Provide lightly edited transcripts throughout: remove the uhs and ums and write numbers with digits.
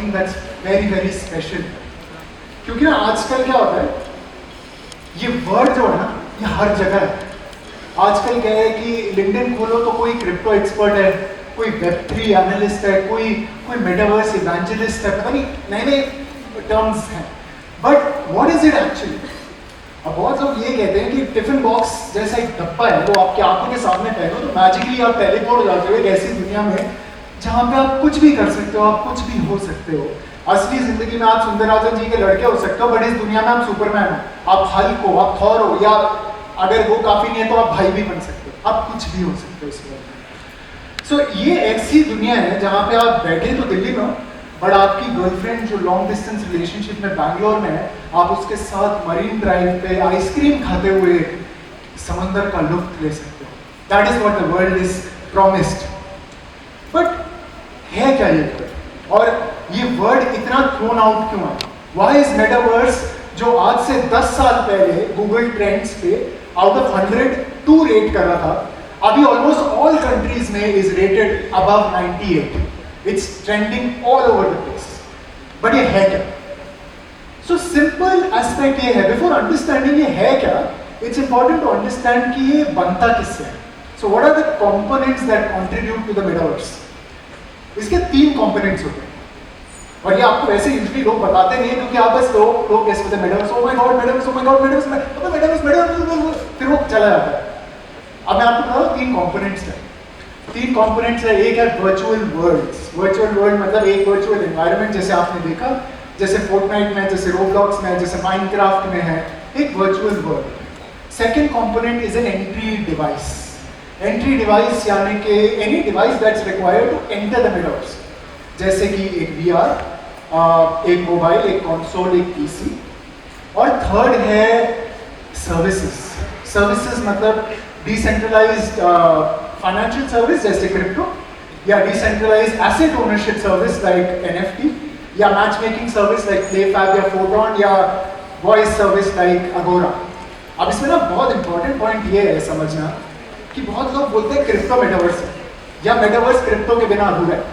something that's very very special. क्योंकि ना आजकल क्या होता है, ये वर्ड जो है ना ये हर जगह है. आजकल क्या है कि लिंक्डइन खोलो तो कोई क्रिप्टो एक्सपर्ट है, कोई वेब3 एनालिस्ट है, कोई मेटावर्स इवेंजलिस्ट है, पता नहीं नए नए टर्म्स हैं. But what is it actually? अब बहुत लोग ये कहते हैं कि टिफिन बॉक्स जैसा एक डब्बा है, वो आपकी आंखों के सामने पहनो तो मैजिकली आप टेलीपोर्ट हो जाते हो एक ऐसी दुनिया में जहाँ पे आप कुछ भी कर सकते हो, आप कुछ भी हो सकते हो. असली जिंदगी में आप सुंदरराजन जी के लड़के हो सकते हो, बट इस दुनिया में आप सुपरमैन हो, आप हल्क हो, आप थॉर हो, या अगर वो काफी नहीं है तो आप भाई भी बन सकते हो. आप कुछ भी हो सकते हो इस वर्ल्ड में. सो ये ऐसी दुनिया है जहाँ पे आप बैठे तो दिल्ली में हो, बट आपकी गर्लफ्रेंड जो लॉन्ग डिस्टेंस रिलेशनशिप में बैंगलोर में है, आप उसके साथ मरीन ड्राइव पे आइसक्रीम खाते हुए समंदर का लुत्फ ले सकते हो. That is what the world is promised. But है क्या ये वर्ड, और ये वर्ड इतना थ्रोन आउट क्यों है? व्हाई इज मेटावर्स, जो आज से 10 साल पहले गूगल ट्रेंड्स पे आउट ऑफ 100 2 रेट कर रहा था, अभी ऑलमोस्ट ऑल कंट्रीज में is rated above 98. It's trending all over the place. But ये है क्या? सो सिंपल एस्पेक्ट ये है, बिफोर अंडरस्टैंडिंग ये है क्या, इट्स इंपॉर्टेंट टू अंडरस्टैंड कि ये बनता किससे है. So what are the components that contribute to the metaverse? इसके 3 कंपोनेंट्स होते हैं, और ये आपको वैसे यूजुअली लोग बताते नहीं है, क्योंकि आप बस लोग कैसे बोलते हैं metaverse, oh my God metaverse, oh my God metaverse, metaverse, फिर वो चला जाता है. अब मैं आपको बता रहा हूँ 3 कंपोनेंट्स है. 3 कंपोनेंट्स है. एक है वर्चुअल वर्ल्ड्स. वर्चुअल वर्ल्ड मतलब एक वर्चुअल एनवायरनमेंट, जैसे आपने देखा, जैसे फोर्टनाइट में, जैसे रोब्लॉक्स में, जैसे माइनक्राफ्ट में है, एक virtual world. Second component is an entry device. Entry device यानी कि any device that's required to enter the metaverse, जैसे कि एक VR, एक मोबाइल, एक कंसोल, एक PC. और थर्ड है सर्विसेज. सर्विसेज मतलब डिसेंट्रलाइज्ड फाइनेंशियल सर्विस जैसे क्रिप्टो, या decentralised asset ownership service like NFT, या match making service like PlayFab या फोटोन, या वॉइस सर्विस लाइक अगोरा. अब इसमें ना बहुत इंपॉर्टेंट पॉइंट ये है समझना कि बहुत लोग बोलते हैं क्रिप्टो मेटावर्स है, या मेटावर्स क्रिप्टो के बिना अधूरा है.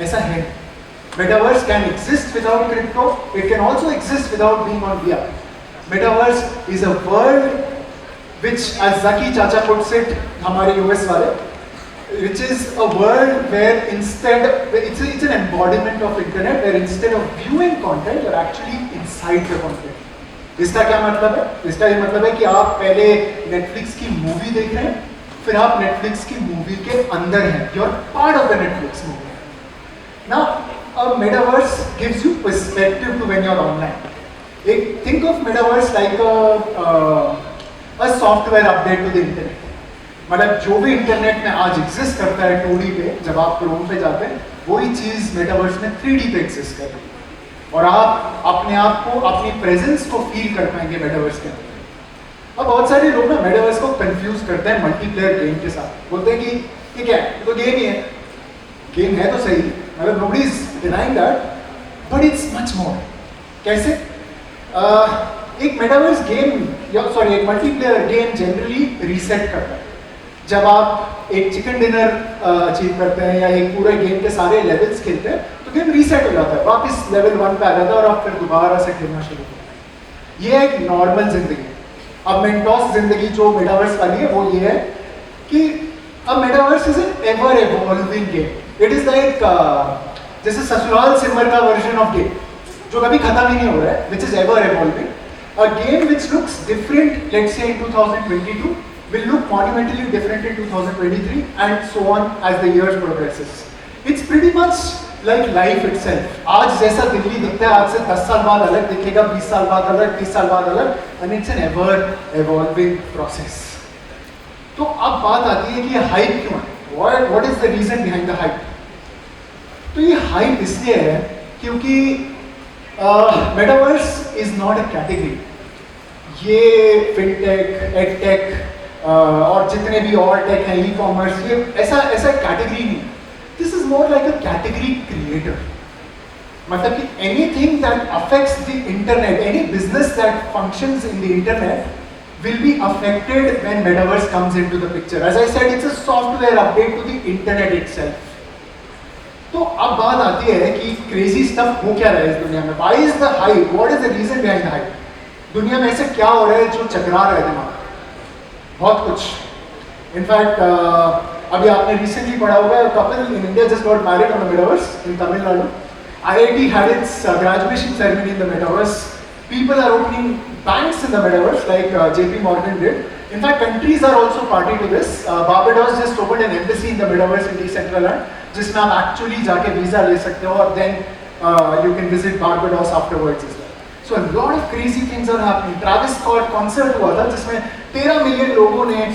ऐसा है. Metaverse can exist without crypto. It can also exist without being on VR. Metaverse is a world which, as Zaki Chacha puts it, हमारे US वाले, which is a world where instead, it's an embodiment of internet, where instead of viewing content, you're actually inside the content. इसका क्या मतलब है? इसका ये मतलब है कि आप पहले Netflix की मूवी देख रहे हैं, फिर आप Netflix की मूवी के अंदर हैं. You're part of the Netflix movie. Now, a metaverse gives you perspective to when you're online. Think of metaverse like a software update to the internet. मतलब जो भी इंटरनेट में आज एग्जिस्ट करता है 2D पे, जब आप क्रोम पे जाते हैं, वही चीज मेटावर्स में 3D पे एग्जिस्ट कर रही है, और आप अपने आप को, अपनी प्रेजेंस को फील कर पाएंगे मेटावर्स के अंदर. अब बहुत सारे लोग ना मेटावर्स को कंफ्यूज करते हैं मल्टीप्लेयर गेम के साथ. बोलते हैं कि ये क्या है, ये तो गेम ही है. गेम है तो सही, मतलब nobody is denying that, but it's much more. कैसे? एक मेटावर्स गेम, या सॉरी एक मल्टीप्लेयर गेम जनरली रीसेट करता है. जब आप एक चिकन डिनर अचीव करते हैं या एक पूरे गेम के सारे लेवल्स खेलते हैं, तो गेम रीसेट हो जाता है, वापस लेवल 1 पे आ जाता है और आप फिर दोबारा से खेलना शुरू करते हैं. ये एक नॉर्मल जिंदगी. अब मेंटोस जिंदगी जो मेटावर्स वाली है वो ये है कि अब metaverse is an ever evolving game. It is like जैसे ससुराल सिमर का वर्जन ऑफ गेम जो कभी खत्म ही नहीं हो रहा है, which is ever evolving. A game which looks different, let's say in 2022, will look monumentally different in 2023, and so on as the years progresses. It's pretty much like life itself. आज जैसा दिल्ली दिखता है, आज से 10 साल बाद अलग दिखेगा, 20 साल बाद अलग, 30 साल बाद अलग, and it's an ever evolving process. तो अब बात आती है कि ये हाइप क्यों है? What is the reason behind the hype? तो ये हाइप इसलिए है क्योंकि metaverse is not a category. ये फिनटेक, एडटेक और जितने भी और टेक हैं, ई कॉमर्स, ये ऐसा कैटेगरी नहीं. This is more like a category creator. मतलब कि anything that affects the internet, any business that functions in the internet will be affected when metaverse comes into the picture. As I said, it's a software update to the internet itself. तो अब बात आती है कि crazy stuff हो क्या रहा है इस दुनिया में, why is the hype, what is the reason behind the hype, दुनिया में ऐसे क्या हो रहा है जो चकरा रहा है दिमाग, बहुत कुछ। इनफैक्ट अभी आपने रिसेंटली पढ़ा होगा, couple in India just got married on the metaverse in Tamil Nadu. IIT had its graduation ceremony in the metaverse. People are opening banks in the metaverse like JP Morgan did. In fact, countries are also party to this. Barbados just opened an embassy in the metaverse in Decentraland, जिसमें आप actually जाके visa ले सकते हो और then you can visit Barbados afterwards as well. So a lot of crazy things are happening. Travis Scott concert हुआ था जिसमें 13 मिलियन लोगों ने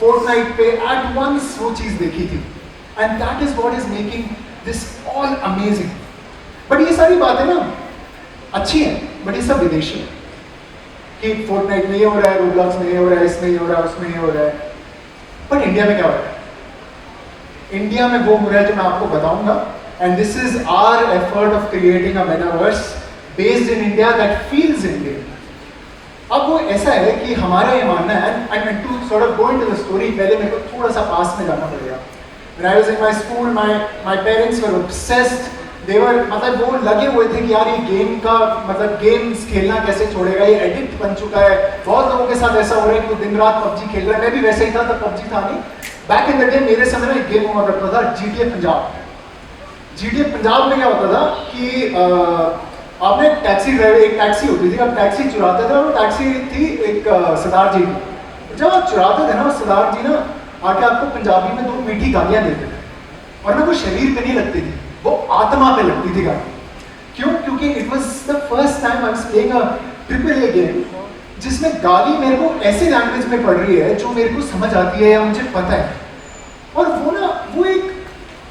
Fortnite पे at once वो चीज़ देखी थी, and that is what is making this all amazing. But ये सारी बातें ना अच्छी हैं, बट ये सब विदेशी हैं कि फोर्टनाइट में ये हो रहा है, रोब्लॉक्स में ये हो रहा है, इसमें ये हो रहा है, उसमें ये हो रहा है। बट इंडिया में क्या हो रहा है? इंडिया में वो हो रहा है जो मैं आपको बताऊंगा, and this is our effort of creating a metaverse based in India that feels Indian. अब वो ऐसा है कि हमारा ये मानना है, and to sort of go into the story, पहले मेरे को थोड़ा सा पास में जाना पड़ेगा। When I was in my school, my parents were obsessed. मतलब वो लगे हुए थे कि यार ये गेम का मतलब गेम्स खेलना कैसे छोड़ेगा, ये एडिक्ट बन चुका है। बहुत लोगों के साथ ऐसा हो रहा है कि वो दिन रात पबजी खेल रहा है, मैं भी वैसे ही था, तब पबजी था नहीं। बैक इन द डे मेरे समय में एक गेम हुआ करता था, GTA पंजाब। GTA पंजाब में क्या होता था कि आपने टैक्सी ड्राइवर, एक टैक्सी होती थी, आप टैक्सी चुराते थे और वो टैक्सी थी एक सरदार जी की। जब आप चुराते थे ना, सरदार जी ना आके आपको पंजाबी में 2 मीठी गालियाँ देते थे, और ना वो शरीर पे नहीं लगती थी, वो आत्मा पे लगती थी गाली। क्यों? क्योंकि it was the first time I was playing a AAA game जिसमें गाली मेरे को ऐसे लैंग्वेज में पड़ रही है जो मेरे को समझ आती है या मुझे पता है, और वो ना वो एक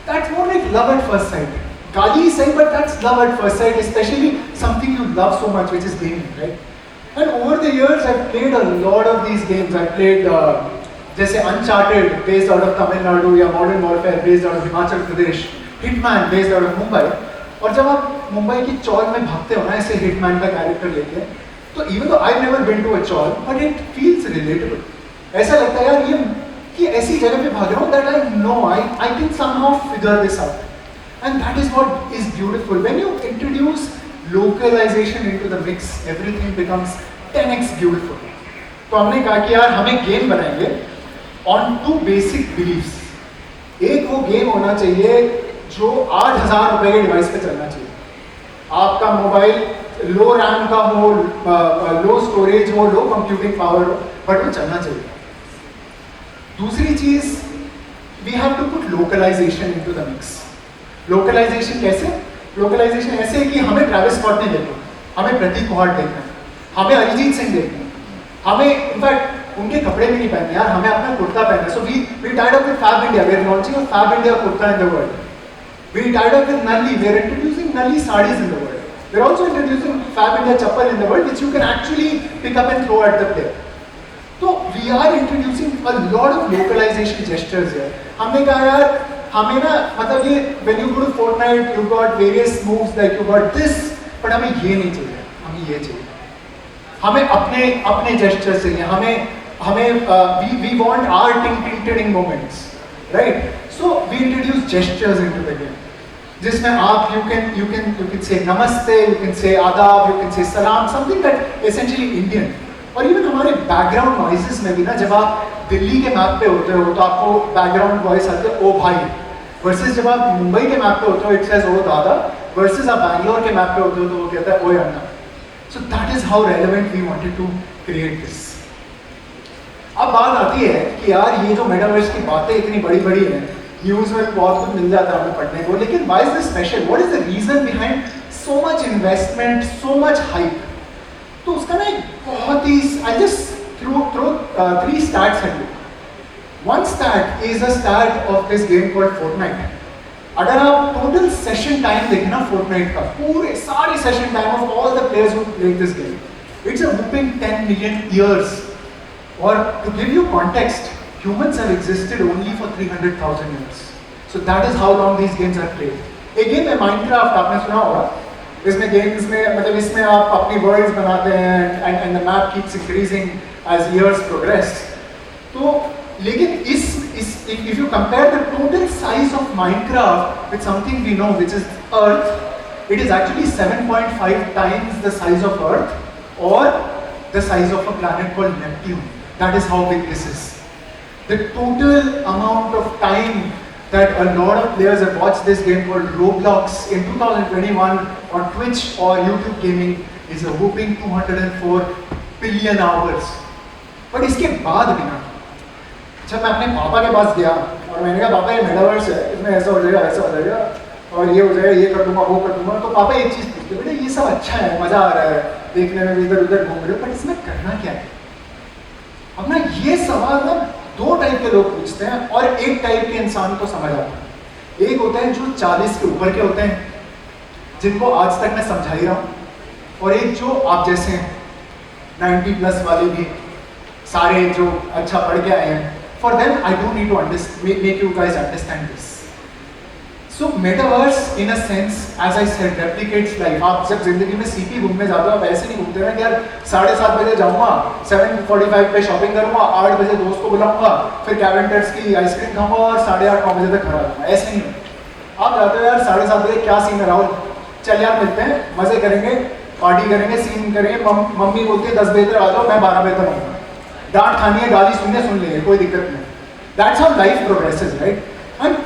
that's more like love at first sight. गाली सही, but that's love at first sight, especially something you love so much which is gaming, right? And over the years I played a lot of these games. I played जैसे Uncharted based out of Tamil Nadu, या modern warfare based out of Himachal Pradesh, hitman based out of Mumbai. और जब आप मुंबई की चौल में भागते हो ना ऐसे हिटमैन का कैरेक्टर लेके, तो even though I never been to a chawl, but it feels relatable. ऐसा लगता है यार ये कि ऐसी जगह पे भाग रहा हूँ that I know I can somehow figure this out, and that is what is beautiful. When you introduce localisation into the mix, everything becomes 10x beautiful. तो हमने कहा कि यार हमें गेम बनाएंगे ऑन 2 बेसिक बिलीव्स। एक वो गेम होना चाहिए जो 8,000 रुपए के डिवाइस पे चलना चाहिए। आपका मोबाइल लो रैम का हो, लो स्टोरेज हो, लो कंप्यूटिंग पावर हो, बट वो चलना चाहिए। दूसरी चीज, we have to put localisation into the mix. Localisation कैसे? लोकलाइजेशन ऐसे है कि हमें ट्रैविस स्कॉट नहीं देखना, हमें प्रतीक कुहाड़ देखना है, हमें अरिजीत सिंह देखना है, हमें इनफैक्ट उनके कपड़े भी नहीं पहनने यार, हमें अपना कुर्ता पहनना है। So we tied up with Fab India, we are launching a Fab India kurta in the world. We tied up with Nalli. We are introducing Nalli sarees in the world. We are also introducing Fab India chappal in the world, which you can actually pick up and throw at the player. So we are introducing a lot of localization gestures here. हमने कहा यार हमें ना मतलब ये when you go to Fortnite you got various moves like you got this, but हमें ये नहीं चाहिए, हमें ये चाहिए। हमें अपने gestures चाहिए, हमें we want our ting moments, right? So we introduce gestures into the game, जिसमें आप you can say namaste, you can say adab, you can say salam, something that essentially Indian। और इवन हमारे background voices में भी ना, जब आप दिल्ली के मैप पे होते हो तो आपको बैकग्राउंड वॉइस आते है ओ भाई, वर्सेस जब आप मुंबई के मैप पे होते हो इट सेज ओ दादा, वर्सेस आप बैंगलोर के मैप पे होते हो तो वो कहता है ओ अन्ना। So that is how relevant we wanted to create this. अब बात आती है कि यार ये जो मेटावर्स की बातें इतनी बड़ी बड़ी हैं, न्यूज़ में बहुत कुछ मिल जाता है हमें पढ़ने को, लेकिन why is this special? What is the reason behind so much investment, so much hype? तो उसका ना एक बहुत ही, I just throw 3 stats at you. One stat is a stat of this game called Fortnite. अगर आप total session time देखें ना फोर्टनाइट का, पूरे सारे session time of all the players who played this game, it's a whopping 10 million years। और to give you context, humans have existed only for 300,000 years. So that is how long these games are played. एक game है Minecraft, आपने सुना होगा। इसमें games में मतलब इसमें आप अपनी वर्ल्ड्स बनाते हैं and the map keeps increasing as years progress. तो लेकिन if you compare the total size of Minecraft with something we know, which is Earth, it is actually 7.5 times the size of Earth, or the size of a planet called Neptune. That is how big this is. The total amount of time that a lot of players have watched this game called Roblox in 2021 on Twitch or YouTube gaming is a whopping 204 billion hours. But इसके बाद भी ना, जब मैं अपने पापा के पास गया और मैंने कहा पापा ये मेटावर्स है, इसमें ऐसा हो जाएगा, ऐसा हो जाएगा और ये हो जाएगा, ये कर दूंगा, वो कर दूंगा, तो पापा एक चीज़ पूछते, बेटा ये सब अच्छा है, मजा आ रहा है, देखने में इधर उधर घूम रहे हो, पर इसमें करना क्या है? अब ना ये सवाल ना दो टाइप के लोग पूछते हैं और एक टाइप के इंसान को समझ आता है। एक होते हैं जो 40 के ऊपर के होते हैं, जिनको आज तक मैं समझा ही रहा हूँ, और एक जो आप जैसे हैं 90 प्लस वाले भी, सारे जो अच्छा पढ़ के आए हैं। For them, I don't need to make you guys understand this. So metaverse, in a sense, as I said, replicates life. आप जब जिंदगी में सीपी घूमने जाते हो, आप ऐसे नहीं घूमते ना कि यार 7:30 बजे जाऊँगा, 7:45 पे शॉपिंग करूँगा, 8 बजे दोस्त को बुलाऊँगा, फिर कैवेंटर्स की आइसक्रीम खाऊँगा और 8:30-9 बजे तक घर आ जाऊँगा। ऐसे नहीं होता। आप जाते हो यार 7:30 बजे, क्या सीन है राहुल, चल यार मिलते हैं, मजे करेंगे, पार्टी करेंगे, सीन करेंगे, मम्मी बोलती है 10 बजे तक आ जाओ, मैं 12 बजे तक आऊँगा, डांट खानी है, गाली सुनने सुन लेंगे, कोई दिक्कत नहीं। That's how life progresses, right? And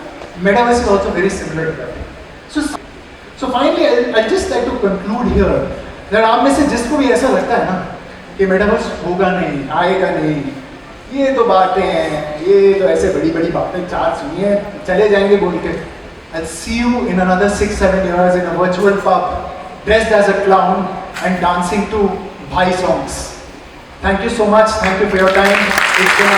metaverse is also very similar to that. So finally, I'd just like to conclude here that आप में से जिसको भी ऐसा लगता है ना कि मेटावर्स होगा नहीं, आएगा नहीं, ये तो बातें हैं, ये तो ऐसे बड़ी बड़ी बातें चार सुनिए, चले जाएंगे बोल के। I'll see you in another 6-7 years in a virtual pub, dressed as a clown and dancing to Bhai songs. Thank you so much. Thank you for your time. It's been a